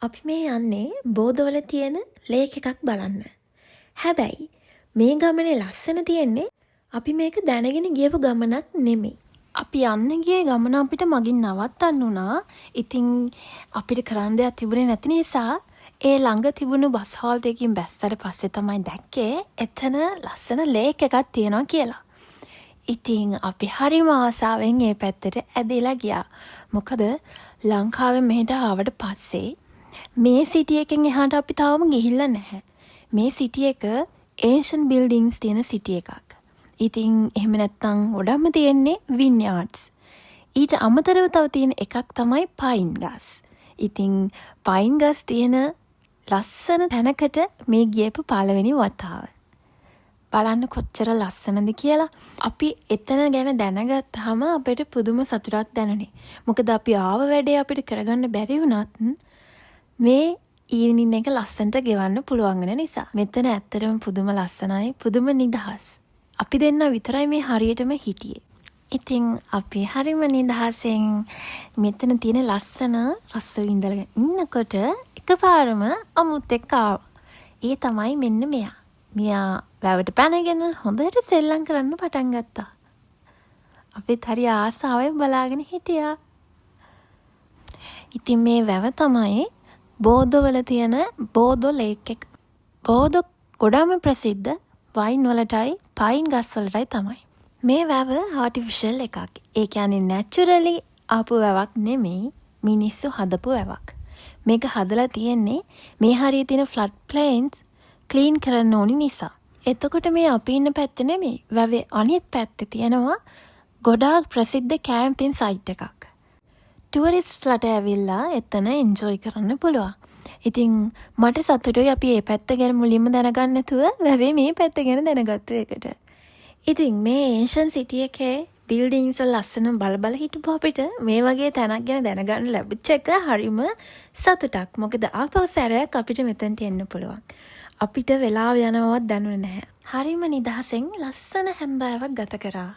අපි මේ යන්නේ බෝධවල තියෙන ලේක් එකක් බලන්න. හැබැයි මේ ගමනේ ලස්සන තියෙන්නේ අපි මේක දැනගෙන ගියපු ගමනක් නෙමෙයි. අපි යන්න ගියේ ගමන අපිට මගින් නවත්තන්න උනා. ඉතින් අපිට කරන්න දෙයක් තිබුණේ නැති නිසා ඒ ළඟ තිබුණු බස් හෝල්ට් එකකින් බැස්සට පස්සේ තමයි දැක්කේ එතන ලස්සන ලේක් එකක් තියෙනවා කියලා. ඉතින් අපි හරිම ආසාවෙන් ඒ පැත්තට ඇදලා ගියා. මොකද ලංකාවෙන් මෙහෙට ආවට පස්සේ මේ සිටි එකෙන් එහාට අපි තාම ගිහිල්ලා නැහැ. මේ සිටි එක ඒෂන් බිල්ඩින්ග්ස් තියෙන සිටි එකක්. ඉතින් එහෙම නැත්නම් ගොඩක්ම තියෙන්නේ වින්යාඩ්ස්. ඊට අමතරව තව තියෙන එකක් තමයි පයින් ගස්. ඉතින් පයින් ගස් තියෙන ලස්සන තැනකට මේ ගියපු පළවෙනි වතාව. බලන්න කොච්චර ලස්සනද කියලා. අපි එතන ගැන දැනගත්තාම අපිට පුදුම සතුටක් දැනුනේ. මොකද අපි ආව වැඩේ අපිට කරගන්න බැරි වුණත් මේ ඊවිනින් එක ලස්සනට ගෙවන්න පුළුවන් වෙන නිසා. මෙතන ඇත්තටම පුදුම ලස්සනයි, පුදුම නිදහස්. අපි දෙන්න විතරයි මේ හරියටම හිටියේ. ඉතින් අපි හරිම නිදහසෙන් මෙතන තියෙන ලස්සන රස විඳලා ඉන්නකොට එකපාරම අමුත් එක්ක ආවා. ඒ තමයි මෙන්න මෙයා. මෙයා වැවට පැනගෙන හොඳට සෙල්ලම් කරන්න පටන් ගත්තා. අපිත් හරි ආසාවෙන් බලාගෙන හිටියා. ඉතින් මේ වැව තමයි බෝධවල තියෙන බෝධෝ ලේක් එක. බෝධෝ ගොඩාම ප්‍රසිද්ධ වයින් වලටයි පයින් ගස් වලටයි තමයි. මේ වැව ආටිෆිෂල් එකක්. ඒ කියන්නේ නැචරලි ආපු වැවක් නෙමෙයි, මිනිස්සු හදපු වැවක්. මේක හදලා තියෙන්නේ මේ හරිය තියෙන ෆ්ලඩ් ප්ලේන්ස් ක්ලීන් කරන්න ඕනි නිසා. එතකොට මේ අපි ඉන්න පැත්ත නෙමෙයි, වැවේ අනිත් පැත්තේ තියෙනවා ගොඩාක් ප්‍රසිද්ධ කැම්පින් සයිට් එකක්. ටුවරිස්ට්ස්ලට ඇවිල්ලා එතන එන්ජොයි කරන්න පුළුවන්. ඉතින් මට සතුටුයි අපි මේ පැත්ත ගැන මුලින්ම දැනගන්න නැතුව වැවේ මේ පැත්ත ගැන දැනගත්තු එකට. ඉතින් මේ ඒෂන් සිටි එකේ බිල්ඩින්ග්ස් වල ලස්සන බල හිටපු අපිට මේ වගේ තැනක් ගැන දැනගන්න ලැබිච්ච එක හරිම සතුටක්. මොකද ආපහු සැරයක් අපිට මෙතනට එන්න පුළුවන්. අපිට වෙලාව යනවවත් දැනුනේ නැහැ. හරිම නිදහසෙන් ලස්සන හැන්දෑවක් ගත කරා.